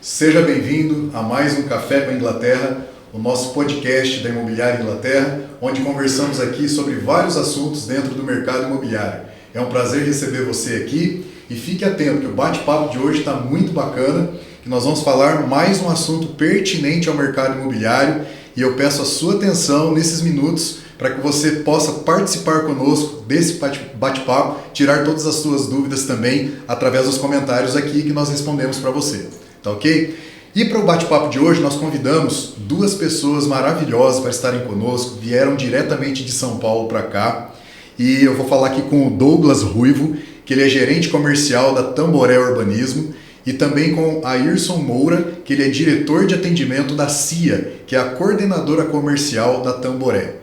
Seja bem-vindo a mais um Café com a Inglaterra, o nosso podcast da Imobiliária Inglaterra, onde conversamos aqui sobre vários assuntos dentro do mercado imobiliário. É um prazer receber você aqui e fique atento que o bate-papo de hoje está muito bacana, que nós vamos falar mais um assunto pertinente ao mercado imobiliário e eu peço a sua atenção nesses minutos para que você possa participar conosco desse bate-papo, tirar todas as suas dúvidas também através dos comentários aqui que nós respondemos para você. Tá ok? E para o bate-papo de hoje nós convidamos duas pessoas maravilhosas para estarem conosco, vieram diretamente de São Paulo para cá e eu vou falar aqui com o Douglas Ruivo, que ele é gerente comercial da Tamboré Urbanismo, e também com a Ayrson Moura, que ele é diretor de atendimento da CIA, que é a coordenadora comercial da Tamboré.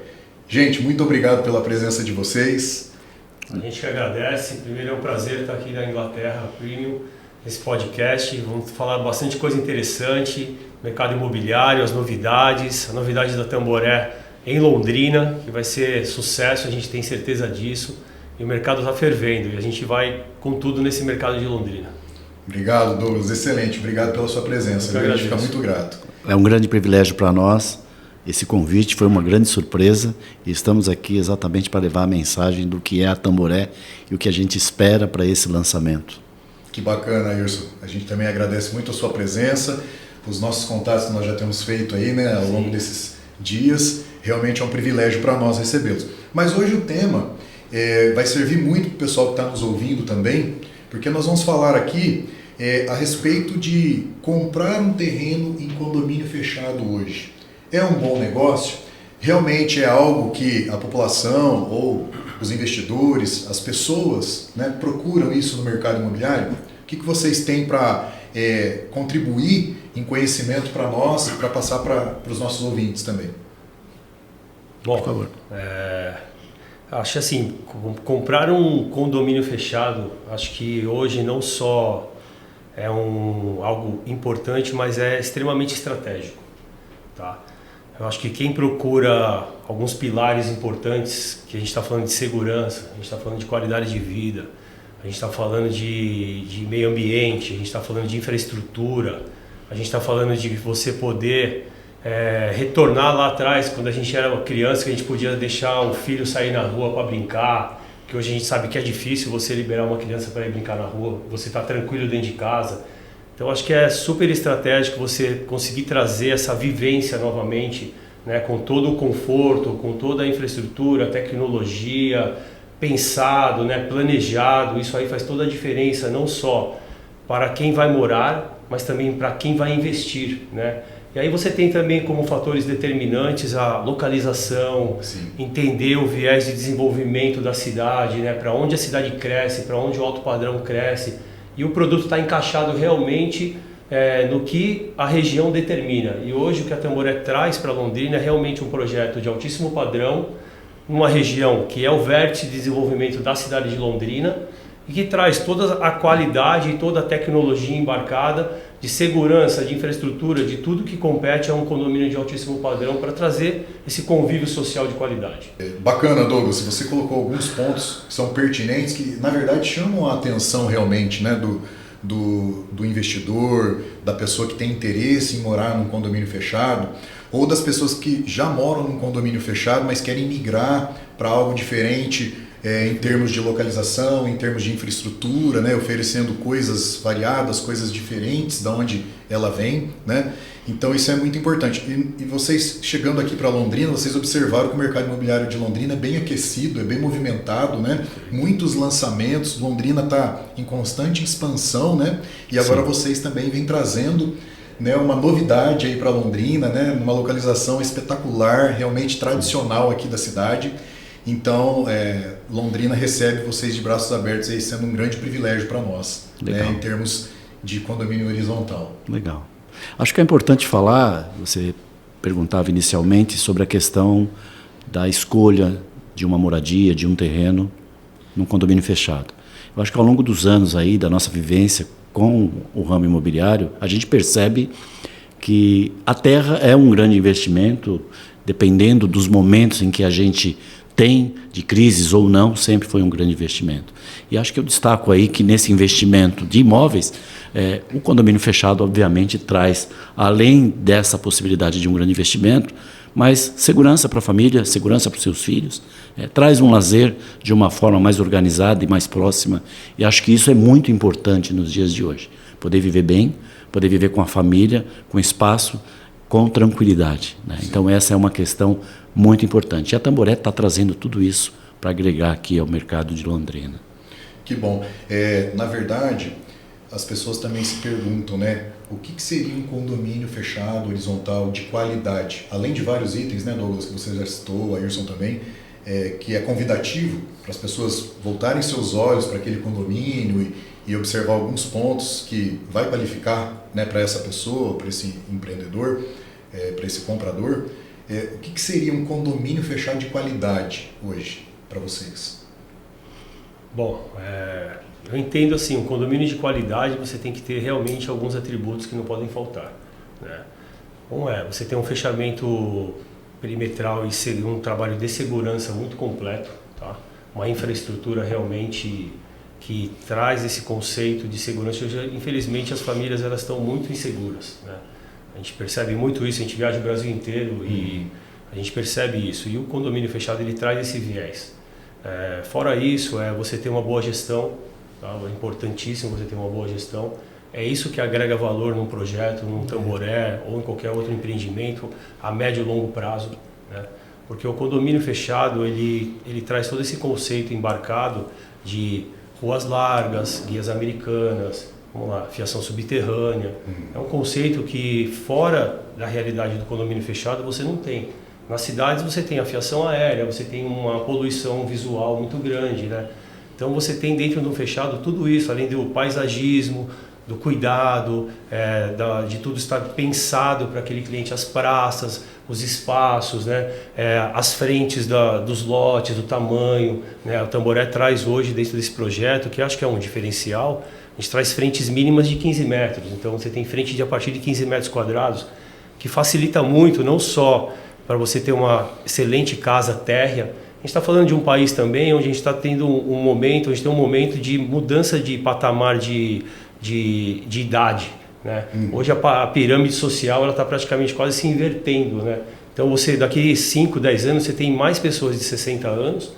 Gente, muito obrigado pela presença de vocês. A gente que agradece. Primeiro é um prazer estar aqui na Inglaterra Premium, nesse podcast. Vamos falar bastante coisa interessante, mercado imobiliário, as novidades, a novidade da Tamboré em Londrina, que vai ser sucesso, a gente tem certeza disso. E o mercado está fervendo e a gente vai com tudo nesse mercado de Londrina. Obrigado, Douglas. Excelente. Obrigado pela sua presença. A gente fica muito grato. É um grande privilégio para nós. Esse convite foi uma grande surpresa e estamos aqui exatamente para levar a mensagem do que é a Tamboré e o que a gente espera para esse lançamento. Que bacana, Ayrson. A gente também agradece muito a sua presença, os nossos contatos que nós já temos feito aí, né, ao longo desses dias. Realmente é um privilégio para nós recebê-los. Mas hoje o tema vai servir muito para o pessoal que está nos ouvindo também, porque nós vamos falar aqui a respeito de comprar um terreno em condomínio fechado hoje. É um bom negócio? Realmente é algo que a população ou os investidores, as pessoas, né, procuram isso no mercado imobiliário? O que vocês têm para contribuir em conhecimento para nós e para passar para os nossos ouvintes também? Bom, por favor. Acho assim, comprar um condomínio fechado, acho que hoje não só é algo importante, mas é extremamente estratégico. Tá? Eu acho que quem procura alguns pilares importantes, que a gente está falando de segurança, a gente está falando de qualidade de vida, a gente está falando de meio ambiente, a gente está falando de infraestrutura, a gente está falando de você poder retornar lá atrás, quando a gente era criança, que a gente podia deixar o filho sair na rua para brincar, que hoje a gente sabe que é difícil você liberar uma criança para ir brincar na rua, você está tranquilo dentro de casa. Então acho que é super estratégico você conseguir trazer essa vivência novamente, né, com todo o conforto, com toda a infraestrutura, tecnologia, pensado, né, planejado. Isso aí faz toda a diferença, não só para quem vai morar, mas também para quem vai investir, né? E aí você tem também como fatores determinantes a localização, sim, entender o viés de desenvolvimento da cidade, né, para onde a cidade cresce, para onde o alto padrão cresce. E o produto está encaixado realmente no que a região determina. E hoje o que a Tamboré traz para Londrina é realmente um projeto de altíssimo padrão, numa região que é o vértice de desenvolvimento da cidade de Londrina e que traz toda a qualidade e toda a tecnologia embarcada de segurança, de infraestrutura, de tudo que compete a um condomínio de altíssimo padrão para trazer esse convívio social de qualidade. Bacana, Douglas. Você colocou alguns pontos que são pertinentes, que na verdade chamam a atenção realmente, né, do investidor, da pessoa que tem interesse em morar num condomínio fechado, ou das pessoas que já moram num condomínio fechado, mas querem migrar para algo diferente, em termos de localização, em termos de infraestrutura, né, oferecendo coisas variadas, coisas diferentes de onde ela vem, né? Então isso é muito importante. E vocês chegando aqui para Londrina, vocês observaram que o mercado imobiliário de Londrina é bem aquecido, é bem movimentado, né? Muitos lançamentos, Londrina está em constante expansão, né? E agora sim, vocês também vêm trazendo, né, uma novidade aí para Londrina, né? Uma localização espetacular, realmente tradicional aqui da cidade. Então, Londrina recebe vocês de braços abertos, aí sendo um grande privilégio para nós, né, em termos de condomínio horizontal. Legal. Acho que é importante falar, você perguntava inicialmente sobre a questão da escolha de uma moradia, de um terreno, num condomínio fechado. Eu acho que ao longo dos anos aí, da nossa vivência com o ramo imobiliário, a gente percebe que a terra é um grande investimento, dependendo dos momentos em que a gente tem, de crises ou não, sempre foi um grande investimento. E acho que eu destaco aí que nesse investimento de imóveis, O condomínio fechado, obviamente, traz, além dessa possibilidade de um grande investimento, mas segurança para a família, segurança para os seus filhos, traz um lazer de uma forma mais organizada e mais próxima. E acho que isso é muito importante nos dias de hoje. Poder viver bem, poder viver com a família, com espaço, com tranquilidade, né? Então essa é uma questão muito importante. E a Tamboré está trazendo tudo isso para agregar aqui ao mercado de Londrina. Que bom. Na verdade, as pessoas também se perguntam, né? O que seria um condomínio fechado, horizontal, de qualidade? Além de vários itens, né, Douglas, que você já citou, a Ayrson também, que é convidativo para as pessoas voltarem seus olhos para aquele condomínio e observar alguns pontos que vai qualificar, né, para essa pessoa, para esse empreendedor, para esse comprador. O que seria um condomínio fechado de qualidade hoje para vocês? Bom, eu entendo assim, um condomínio de qualidade você tem que ter realmente alguns atributos que não podem faltar, né? Você tem um fechamento perimetral e um trabalho de segurança muito completo, tá? Uma infraestrutura realmente que traz esse conceito de segurança. Hoje, infelizmente, as famílias elas estão muito inseguras, né? A gente percebe muito isso, a gente viaja o Brasil inteiro e a gente percebe isso. E o condomínio fechado ele traz esse viés. Fora isso, você ter uma boa gestão, tá? É importantíssimo você ter uma boa gestão. É isso que agrega valor num projeto, num Tamboré ou em qualquer outro empreendimento a médio e longo prazo, né? Porque o condomínio fechado ele traz todo esse conceito embarcado de ruas largas, guias americanas, fiação subterrânea. É um conceito que fora da realidade do condomínio fechado você não tem. Nas cidades você tem a fiação aérea, você tem uma poluição visual muito grande, né? Então você tem dentro do fechado tudo isso, além do paisagismo, do cuidado, de tudo estar pensado para aquele cliente, as praças, os espaços, né? As frentes dos lotes, do tamanho, né? O Tamboré traz hoje dentro desse projeto, que acho que é um diferencial, a gente traz frentes mínimas de 15 metros, então você tem frente a partir de 15 metros quadrados, que facilita muito, não só para você ter uma excelente casa térrea. A gente está falando de um país também onde a gente está tendo um momento de mudança de patamar de idade, né? Hoje a pirâmide social está praticamente quase se invertendo, né? Então você daqui 5, 10 anos você tem mais pessoas de 60 anos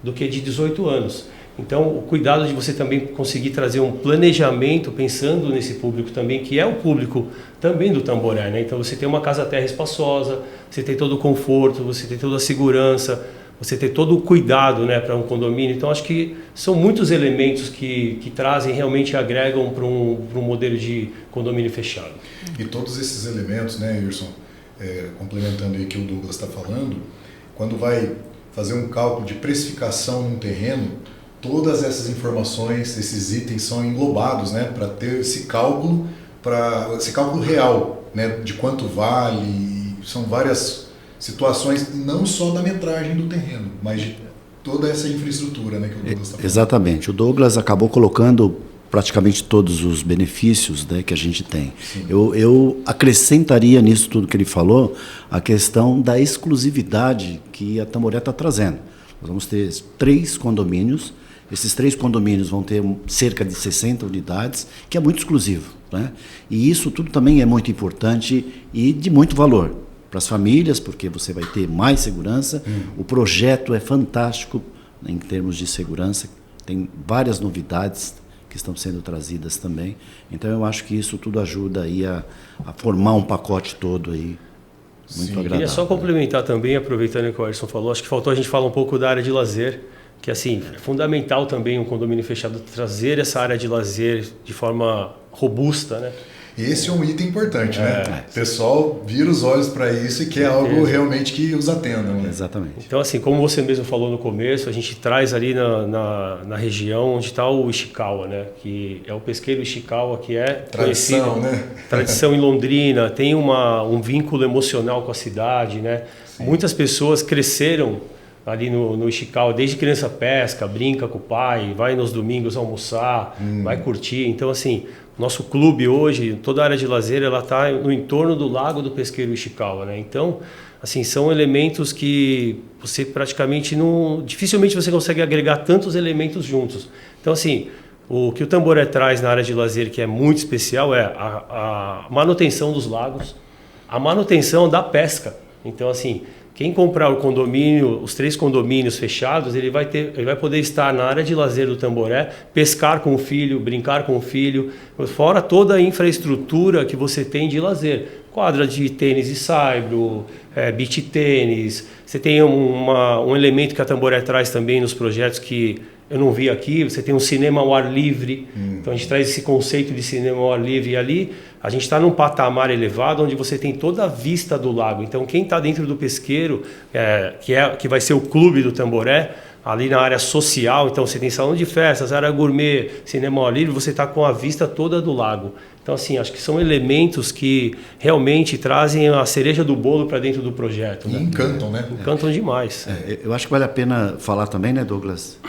do que de 18 anos. Então o cuidado de você também conseguir trazer um planejamento pensando nesse público também, que é o público também do Tamboré, né? Então você tem uma casa térrea espaçosa, você tem todo o conforto, você tem toda a segurança, você tem todo o cuidado, né, para um condomínio. Então acho que são muitos elementos que trazem, realmente agregam para um modelo de condomínio fechado. E todos esses elementos, né, Ayrson, complementando aí o que o Douglas está falando, quando vai fazer um cálculo de precificação num terreno, todas essas informações, esses itens são englobados, né, para ter esse cálculo real, né, de quanto vale. São várias situações, não só da metragem do terreno, mas de toda essa infraestrutura, né, que o Douglas está falando. Exatamente. O Douglas acabou colocando praticamente todos os benefícios, né, que a gente tem. Eu acrescentaria nisso tudo que ele falou a questão da exclusividade que a Tamboré está trazendo. Nós vamos ter 3 condomínios. Esses 3 condomínios vão ter cerca de 60 unidades, que é muito exclusivo, né? E isso tudo também é muito importante e de muito valor para as famílias, porque você vai ter mais segurança. O projeto é fantástico, né, em termos de segurança, tem várias novidades que estão sendo trazidas também. Então eu acho que isso tudo ajuda aí a formar um pacote todo aí muito agradável. Queria só complementar também, aproveitando o que o Ayrson falou, acho que faltou a gente falar um pouco da área de lazer, que assim, é fundamental também um condomínio fechado trazer essa área de lazer de forma robusta, né? Esse é um item importante, né? O pessoal vira os olhos para isso e quer algo realmente que os atenda, né? Exatamente. Então, assim, como você mesmo falou no começo, a gente traz ali na região onde está o Ishikawa, né? Que é o pesqueiro Ishikawa, que é tradição, conhecido, né? Tradição em Londrina, tem um vínculo emocional com a cidade, né? Sim. Muitas pessoas cresceram ali no Ishikawa, desde criança pesca, brinca com o pai, vai nos domingos almoçar, vai curtir. Então, assim, nosso clube hoje, toda a área de lazer, ela está no entorno do lago do pesqueiro Ishikawa, né? Então, assim, são elementos que você praticamente dificilmente você consegue agregar tantos elementos juntos. Então, assim, O que o Tamboré traz na área de lazer, que é muito especial, é a manutenção dos lagos, a manutenção da pesca. Então, assim, quem comprar o condomínio, os 3 condomínios fechados, ele vai poder estar na área de lazer do Tamboré, pescar com o filho, brincar com o filho, fora toda a infraestrutura que você tem de lazer. Quadra de tênis e saibro, beach tênis. Você tem um elemento que a Tamboré traz também nos projetos que eu não vi aqui, você tem um cinema ao ar livre, então a gente traz esse conceito de cinema ao ar livre, e ali a gente está num patamar elevado onde você tem toda a vista do lago. Então quem está dentro do pesqueiro, que vai ser o clube do Tamboré, ali na área social, então você tem salão de festas, área gourmet, cinema ao ar livre, você está com a vista toda do lago. Então, assim, acho que são elementos que realmente trazem a cereja do bolo para dentro do projeto. E encantam, né? Encantam demais. Eu acho que vale a pena falar também, né, Douglas,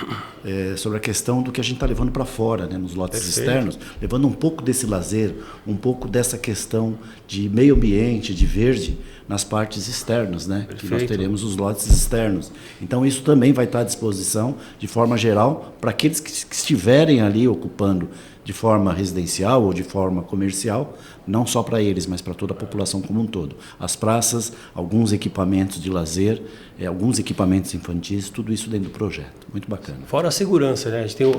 sobre a questão do que a gente está levando para fora, né, nos lotes externos, levando um pouco desse lazer, um pouco dessa questão de meio ambiente, de verde, nas partes externas, né? Que nós teremos os lotes externos. Então, isso também vai estar à disposição, de forma geral, para aqueles que estiverem ali ocupando de forma residencial ou de forma comercial, não só para eles, mas para toda a população como um todo. As praças, alguns equipamentos de lazer, alguns equipamentos infantis, tudo isso dentro do projeto. Muito bacana. Fora a segurança, né? A gente tem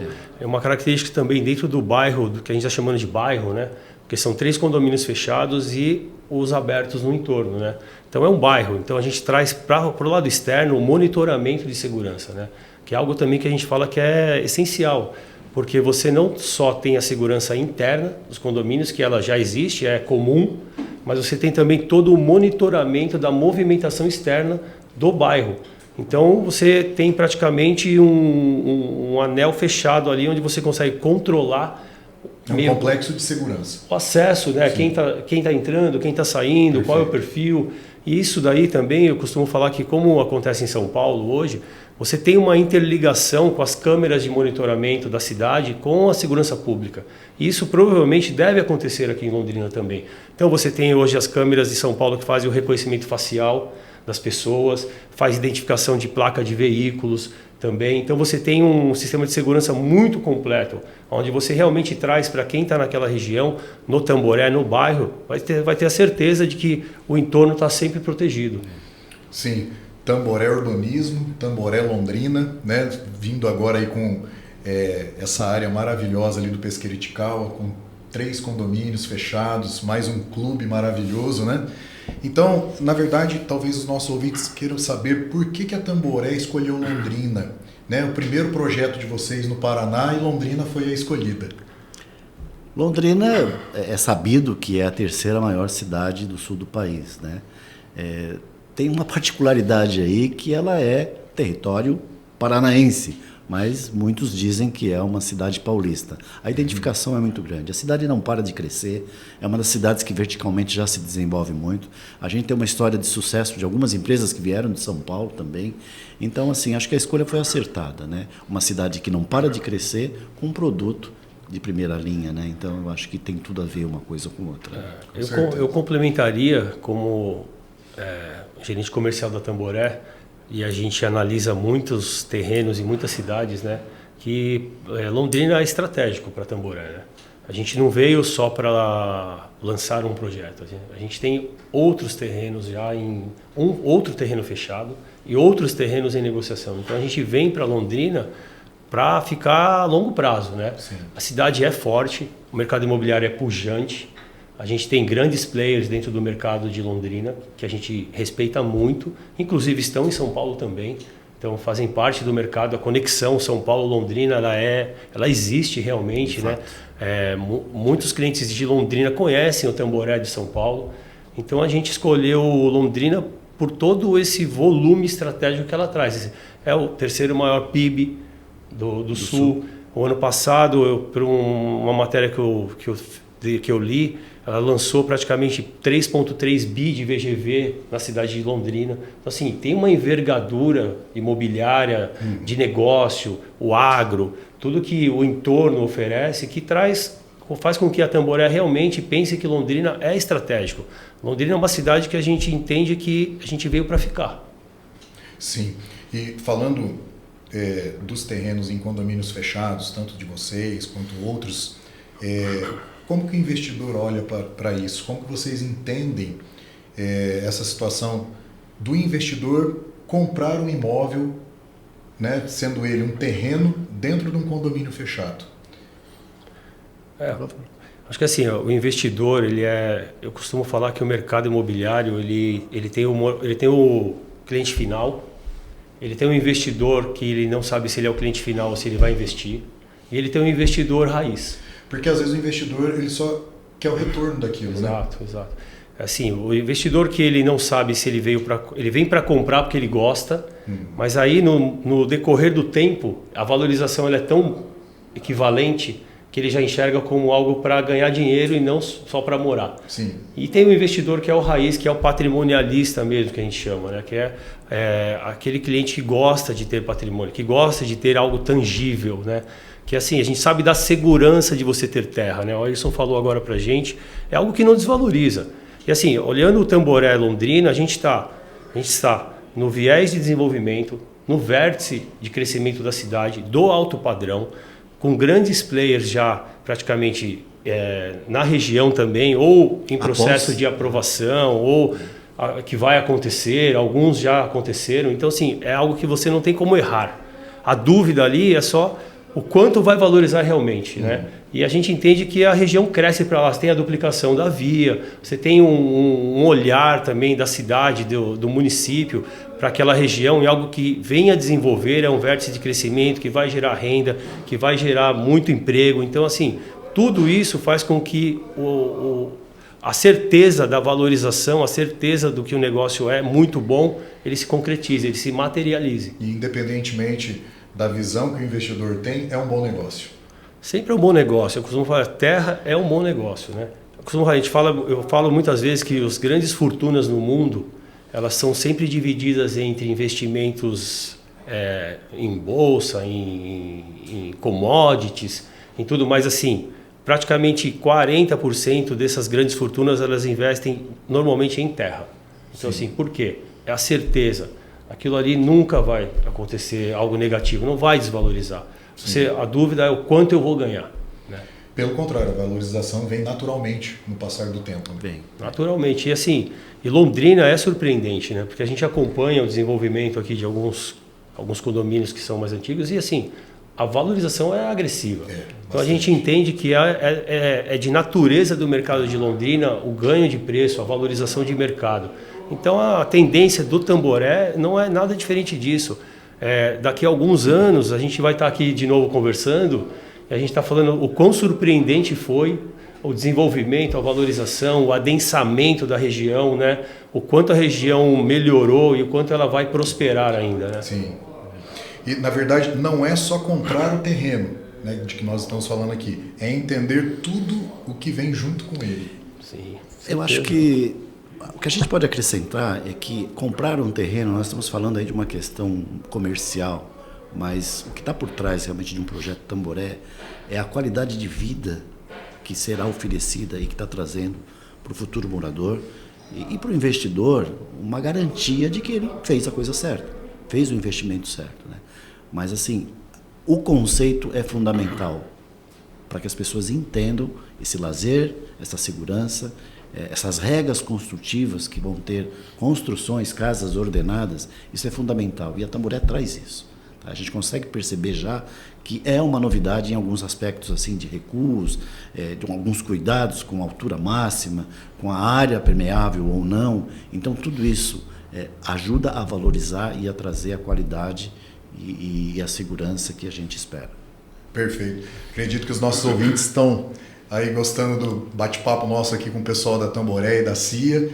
uma característica também dentro do bairro, do que a gente está chamando de bairro, né? Porque são 3 condomínios fechados e os abertos no entorno, né? Então é um bairro. Então a gente traz para o lado externo o monitoramento de segurança, né? Que é algo também que a gente fala que é essencial. Porque você não só tem a segurança interna dos condomínios, que ela já existe, é comum, mas você tem também todo o monitoramento da movimentação externa do bairro. Então você tem praticamente um anel fechado ali, onde você consegue controlar. É um complexo de segurança. O acesso, né? Quem tá entrando, quem está saindo, perfeito, qual é o perfil. E isso daí também, eu costumo falar que, como acontece em São Paulo hoje, você tem uma interligação com as câmeras de monitoramento da cidade com a segurança pública. E isso provavelmente deve acontecer aqui em Londrina também. Então você tem hoje as câmeras de São Paulo que fazem o reconhecimento facial das pessoas, faz identificação de placa de veículos também. Então você tem um sistema de segurança muito completo, onde você realmente traz para quem está naquela região, no Tamboré, no bairro, vai ter a certeza de que o entorno está sempre protegido. Sim. Tamboré Urbanismo, Tamboré Londrina, né? Vindo agora aí com essa área maravilhosa ali do Pesqueiritical, com 3 condomínios fechados, mais um clube maravilhoso, né? Então, na verdade, talvez os nossos ouvintes queiram saber por que a Tamboré escolheu Londrina, né? O primeiro projeto de vocês no Paraná, e Londrina foi a escolhida. Londrina é sabido que é a 3ª maior cidade do sul do país, né? Tem uma particularidade aí que ela é território paranaense, mas muitos dizem que é uma cidade paulista. A identificação é muito grande. A cidade não para de crescer, é uma das cidades que verticalmente já se desenvolve muito. A gente tem uma história de sucesso de algumas empresas que vieram de São Paulo também. Então, assim, acho que a escolha foi acertada, né? Uma cidade que não para de crescer com um produto de primeira linha, né? Então, eu acho que tem tudo a ver uma coisa com outra. Eu complementaria como gerente comercial da Tamboré, e a gente analisa muitos terrenos e muitas cidades, né? Que Londrina é estratégico para Tamboré, né? A gente não veio só para lançar um projeto. A gente tem outros terrenos já outro terreno fechado e outros terrenos em negociação. Então a gente vem para Londrina para ficar a longo prazo, né? Sim. A cidade é forte, o mercado imobiliário é pujante. A gente tem grandes players dentro do mercado de Londrina, que a gente respeita muito, inclusive estão em São Paulo também, então fazem parte do mercado. A conexão São Paulo-Londrina, ela existe realmente, né? Muitos clientes de Londrina conhecem o Tamboré de São Paulo, então a gente escolheu Londrina por todo esse volume estratégico que ela traz. É o 3º maior PIB do Sul. O ano passado, por uma matéria que eu li, ela lançou praticamente 3,3 bi de VGV na cidade de Londrina. Então, assim, tem uma envergadura imobiliária, de negócio, o agro, tudo que o entorno oferece, que faz com que a Tamboré realmente pense que Londrina é estratégico. Londrina é uma cidade que a gente entende que a gente veio para ficar. Sim. E falando dos terrenos em condomínios fechados, tanto de vocês quanto outros, como que o investidor olha para isso? Como que vocês entendem essa situação do investidor comprar um imóvel, né, sendo ele um terreno dentro de um condomínio fechado? Acho que assim, o investidor, eu costumo falar que o mercado imobiliário, ele tem o cliente final, ele tem um investidor que ele não sabe se ele é o cliente final ou se ele vai investir, e ele tem um investidor raiz. Porque às vezes o investidor ele só quer o retorno daquilo, exato, né? Exato. Assim, o investidor que ele não sabe se ele vem para comprar porque ele gosta, mas aí no decorrer do tempo, a valorização ela é tão equivalente que ele já enxerga como algo para ganhar dinheiro e não só para morar. Sim. E tem o investidor que é o raiz, que é o patrimonialista mesmo, que a gente chama, né? Que é aquele cliente que gosta de ter patrimônio, que gosta de ter algo tangível, né? Que assim, a gente sabe da segurança de você ter terra, né? O Alisson falou agora para a gente, é algo que não desvaloriza. E assim, olhando o Tamboré Londrina, a gente está no viés de desenvolvimento, no vértice de crescimento da cidade, do alto padrão, com grandes players já praticamente na região também, ou em processo de aprovação, ou que vai acontecer, alguns já aconteceram. Então, assim, é algo que você não tem como errar. A dúvida ali é só o quanto vai valorizar realmente, né? E a gente entende que a região cresce para lá, você tem a duplicação da via, você tem um olhar também da cidade, do município, para aquela região, e algo que vem a desenvolver, é um vértice de crescimento, que vai gerar renda, que vai gerar muito emprego. Então, assim, tudo isso faz com que a certeza da valorização, a certeza do que o negócio é muito bom, ele se concretize, ele se materialize. E independentemente da visão que o investidor tem, é um bom negócio. Sempre é um bom negócio. Eu costumo falar, terra é um bom negócio, né? Eu falo muitas vezes que as grandes fortunas no mundo, elas são sempre divididas entre investimentos em bolsa, em commodities, em tudo mais. Assim, praticamente 40% dessas grandes fortunas, elas investem normalmente em terra. Então, assim, por quê? É a certeza. Aquilo ali nunca vai acontecer algo negativo, não vai desvalorizar. A dúvida é o quanto eu vou ganhar, né? Pelo contrário, a valorização vem naturalmente no passar do tempo. Vem. Naturalmente. E assim, Londrina é surpreendente, né? Porque a gente acompanha o desenvolvimento aqui de alguns condomínios que são mais antigos e assim, a valorização é agressiva. Então a gente entende que é de natureza do mercado de Londrina o ganho de preço, a valorização de mercado. Então a tendência do Tamboré não é nada diferente disso. Daqui a alguns anos a gente vai estar aqui de novo conversando e a gente está falando o quão surpreendente foi o desenvolvimento, a valorização, o adensamento da região, né? O quanto a região melhorou e o quanto ela vai prosperar ainda, né? Sim. E na verdade não é só comprar o terreno, né, de que nós estamos falando aqui, é entender tudo o que vem junto com ele. Sim. Eu acho que o que a gente pode acrescentar é que comprar um terreno, nós estamos falando aí de uma questão comercial, mas o que está por trás realmente de um projeto Tamboré é a qualidade de vida que será oferecida e que está trazendo para o futuro morador e para o investidor uma garantia de que ele fez a coisa certa, fez o investimento certo, né? Mas assim, o conceito é fundamental para que as pessoas entendam esse lazer, essa segurança, essas regras construtivas que vão ter construções, casas ordenadas, isso é fundamental. E a Tamboré traz isso. Tá? A gente consegue perceber já que é uma novidade em alguns aspectos assim de recuos, de alguns cuidados com a altura máxima, com a área permeável ou não. Então tudo isso ajuda a valorizar e a trazer a qualidade e a segurança que a gente espera. Perfeito. Acredito que os nossos ouvintes estão aí gostando do bate-papo nosso aqui com o pessoal da Tamboré e da CIA,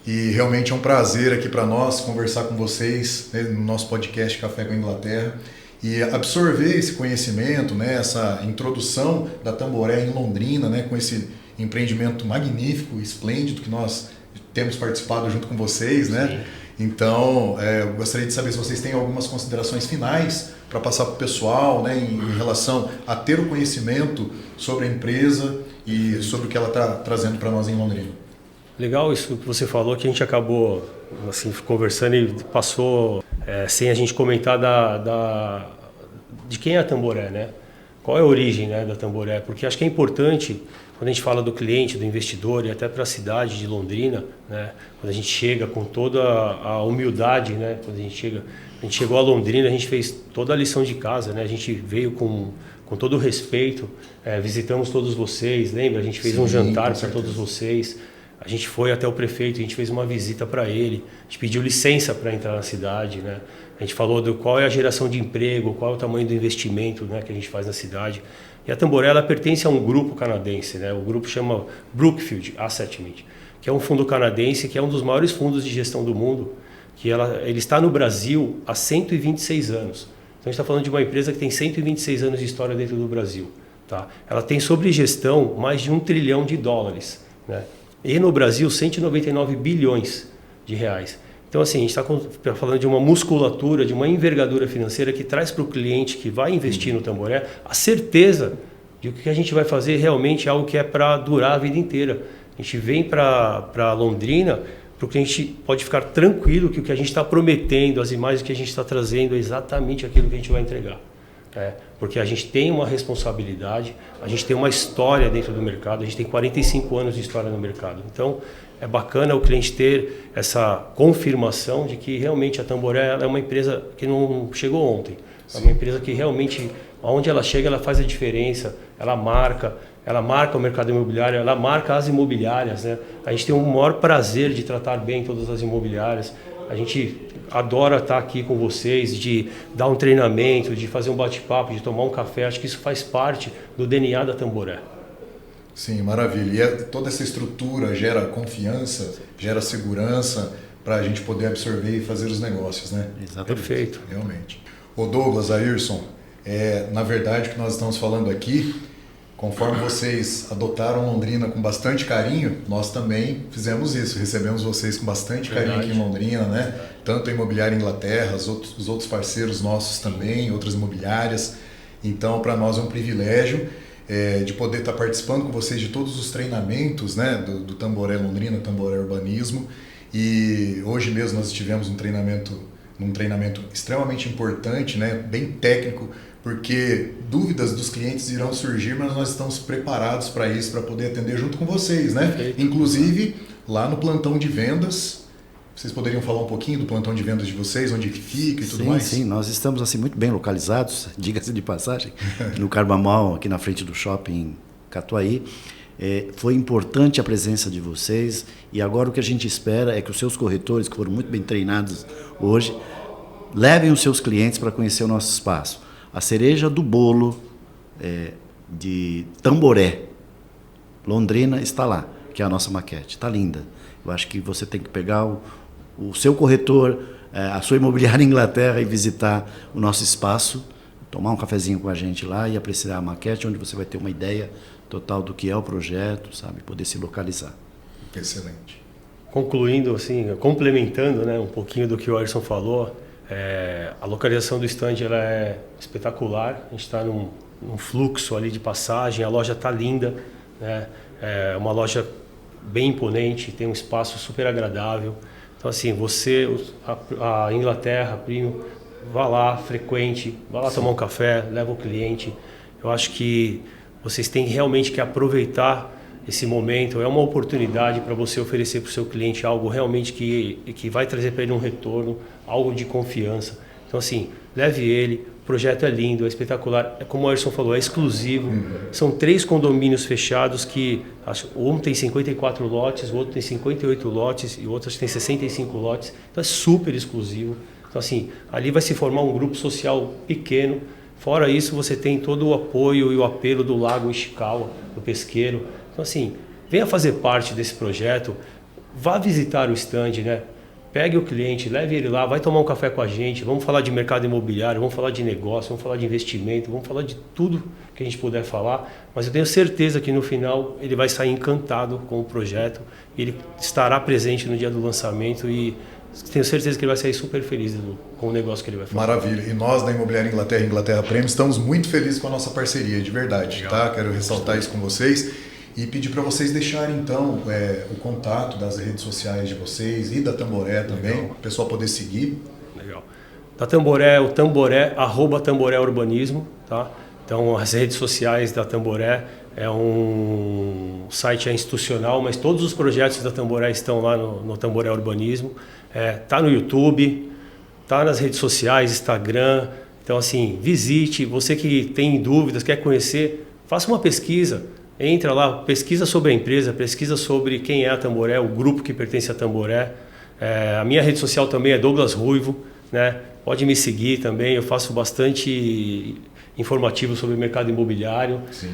e realmente é um prazer aqui para nós conversar com vocês, né, no nosso podcast Café com a Inglaterra, e absorver esse conhecimento, né, essa introdução da Tamboré em Londrina, né, com esse empreendimento magnífico, esplêndido que nós temos participado junto com vocês, né? Sim. Então, eu gostaria de saber se vocês têm algumas considerações finais para passar para o pessoal, né, em relação a ter o conhecimento sobre a empresa e sobre o que ela está trazendo para nós em Londrina. Legal isso que você falou, que a gente acabou assim, conversando e passou sem a gente comentar de quem é a Tamboré, né? Qual é a origem, né, da Tamboré? Porque acho que é importante, quando a gente fala do cliente, do investidor e até para a cidade de Londrina, né, quando a gente chega com toda a humildade, né, quando a gente chegou a Londrina, a gente fez toda a lição de casa, né, a gente veio com todo o respeito, visitamos todos vocês, lembra? A gente fez um jantar para todos vocês, a gente foi até o prefeito, a gente fez uma visita para ele, a gente pediu licença para entrar na cidade, né? A gente falou do qual é a geração de emprego, qual é o tamanho do investimento, né, que a gente faz na cidade. E a Tamboré, ela pertence a um grupo canadense, né? O grupo chama Brookfield Asset Management, que é um fundo canadense, que é um dos maiores fundos de gestão do mundo, que ele está no Brasil há 126 anos. Então a gente está falando de uma empresa que tem 126 anos de história dentro do Brasil. Tá? Ela tem sobre gestão mais de $1 trilhão, né? E no Brasil 199 bilhões de reais. Então assim, a gente está falando de uma musculatura, de uma envergadura financeira que traz para o cliente que vai investir no Tamboré a certeza de que o que a gente vai fazer realmente é algo que é para durar a vida inteira. A gente vem para Londrina porque a gente pode ficar tranquilo que o que a gente está prometendo, as imagens que a gente está trazendo é exatamente aquilo que a gente vai entregar. Porque a gente tem uma responsabilidade, a gente tem uma história dentro do mercado, a gente tem 45 anos de história no mercado. Então, é bacana o cliente ter essa confirmação de que realmente a Tamboré é uma empresa que não chegou ontem. É uma empresa que realmente, onde ela chega, ela faz a diferença, ela marca o mercado imobiliário, ela marca as imobiliárias, né? A gente tem o maior prazer de tratar bem todas as imobiliárias. A gente adora estar aqui com vocês, de dar um treinamento, de fazer um bate-papo, de tomar um café. Acho que isso faz parte do DNA da Tamboré. Sim, maravilha. E toda essa estrutura gera confiança, gera segurança para a gente poder absorver e fazer os negócios, né? Exatamente. Perfeito. Realmente. Ô Douglas, Ayrson, na verdade o que nós estamos falando aqui, conforme vocês adotaram Londrina com bastante carinho, nós também fizemos isso, recebemos vocês com bastante carinho aqui em Londrina, né? Tanto a Imobiliária Inglaterra, os outros parceiros nossos também, outras imobiliárias. Então, para nós é um privilégio de poder estar participando com vocês de todos os treinamentos, né? do Tamboré Londrina, Tamboré Urbanismo. E hoje mesmo nós estivemos num treinamento extremamente importante, né? Bem técnico, porque dúvidas dos clientes irão surgir, mas nós estamos preparados para isso, para poder atender junto com vocês, né? Perfeito. Inclusive, lá no plantão de vendas, vocês poderiam falar um pouquinho do plantão de vendas de vocês, onde fica e tudo mais? Sim, nós estamos assim muito bem localizados, diga-se de passagem, no Carbamão, aqui na frente do shopping Catuaí. Foi importante a presença de vocês e agora o que a gente espera é que os seus corretores, que foram muito bem treinados hoje, levem os seus clientes para conhecer o nosso espaço. A cereja do bolo de Tamboré, Londrina, está lá, que é a nossa maquete. Está linda. Eu acho que você tem que pegar o seu corretor, a sua imobiliária Inglaterra e visitar o nosso espaço, tomar um cafezinho com a gente lá e apreciar a maquete, onde você vai ter uma ideia total do que é o projeto, sabe, poder se localizar. Excelente. Concluindo, assim, complementando, né, um pouquinho do que o Ayrson falou, a localização do stand ela é espetacular, a gente está num fluxo ali de passagem, a loja está linda, né, é uma loja bem imponente, tem um espaço super agradável. Então assim, a Inglaterra, primo, vá lá, frequente, vá lá tomar um café, leva o cliente. Eu acho que vocês têm realmente que aproveitar esse momento, é uma oportunidade para você oferecer para o seu cliente algo realmente que vai trazer para ele um retorno, algo de confiança. Então assim, leve ele, o projeto é lindo, é espetacular, como o Ayrson falou, é exclusivo. São 3 condomínios fechados que, um tem 54 lotes, o outro tem 58 lotes e o outro tem 65 lotes, então é super exclusivo. Então assim, ali vai se formar um grupo social pequeno. Fora isso, você tem todo o apoio e o apelo do Lago Ishikawa, do pesqueiro. Então assim, venha fazer parte desse projeto, vá visitar o stand, né? Pegue o cliente, leve ele lá, vai tomar um café com a gente, vamos falar de mercado imobiliário, vamos falar de negócio, vamos falar de investimento, vamos falar de tudo que a gente puder falar, mas eu tenho certeza que no final ele vai sair encantado com o projeto, ele estará presente no dia do lançamento e tenho certeza que ele vai sair super feliz com o negócio que ele vai fazer. Maravilha. E nós da Imobiliária Inglaterra Premium estamos muito felizes com a nossa parceria, de verdade. Legal. Tá? Quero ressaltar isso com vocês e pedir para vocês deixarem então o contato das redes sociais de vocês e da Tamboré também, para o pessoal poder seguir. Legal. Da Tamboré, o Tamboré, @tamboréurbanismo, tá? Então, as redes sociais da Tamboré um site institucional, mas todos os projetos da Tamboré estão lá no Tamboré Urbanismo. Tá no YouTube, tá nas redes sociais, Instagram. Então, assim, visite. Você que tem dúvidas, quer conhecer, faça uma pesquisa. Entra lá, pesquisa sobre a empresa, pesquisa sobre quem é a Tamboré, o grupo que pertence à Tamboré. A minha rede social também é Douglas Ruivo, né? Pode me seguir também, eu faço bastante informativo sobre o mercado imobiliário. Sim.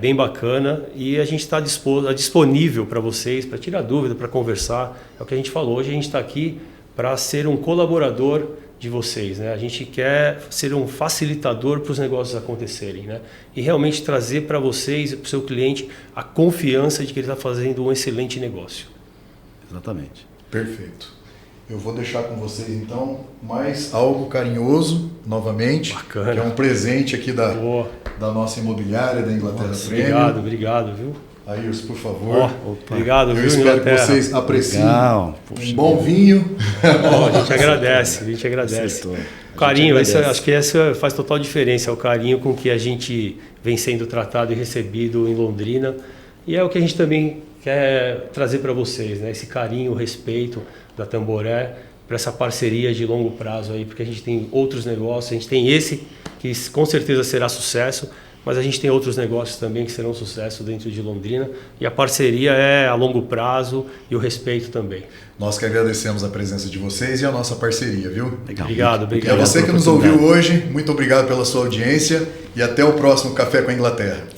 Bem bacana, e a gente está disponível para vocês, para tirar dúvida, para conversar. É o que a gente falou, hoje a gente está aqui para ser um colaborador de vocês, né? A gente quer ser um facilitador para os negócios acontecerem, né? E realmente trazer para vocês e para o seu cliente a confiança de que ele está fazendo um excelente negócio. Exatamente. Perfeito. Eu vou deixar com vocês, então, mais algo carinhoso, novamente. Bacana. Que é um presente aqui da nossa imobiliária, da Inglaterra Premium. Obrigado, viu? Ayrton, por favor. Obrigado, eu viu, espero Inglaterra. que vocês apreciem Puxa, um bom vinho. A gente agradece. O carinho, acho que essa faz total diferença, o carinho com que a gente vem sendo tratado e recebido em Londrina. E é o que a gente também quer trazer para vocês, né? Esse carinho, o respeito da Tamboré para essa parceria de longo prazo aí, porque a gente tem outros negócios, a gente tem esse que com certeza será sucesso, mas a gente tem outros negócios também que serão sucesso dentro de Londrina, e a parceria é a longo prazo e o respeito também. Nós que agradecemos a presença de vocês e a nossa parceria, viu? Legal. Obrigado. E a você que nos ouviu hoje, muito obrigado pela sua audiência e até o próximo Café com a Inglaterra.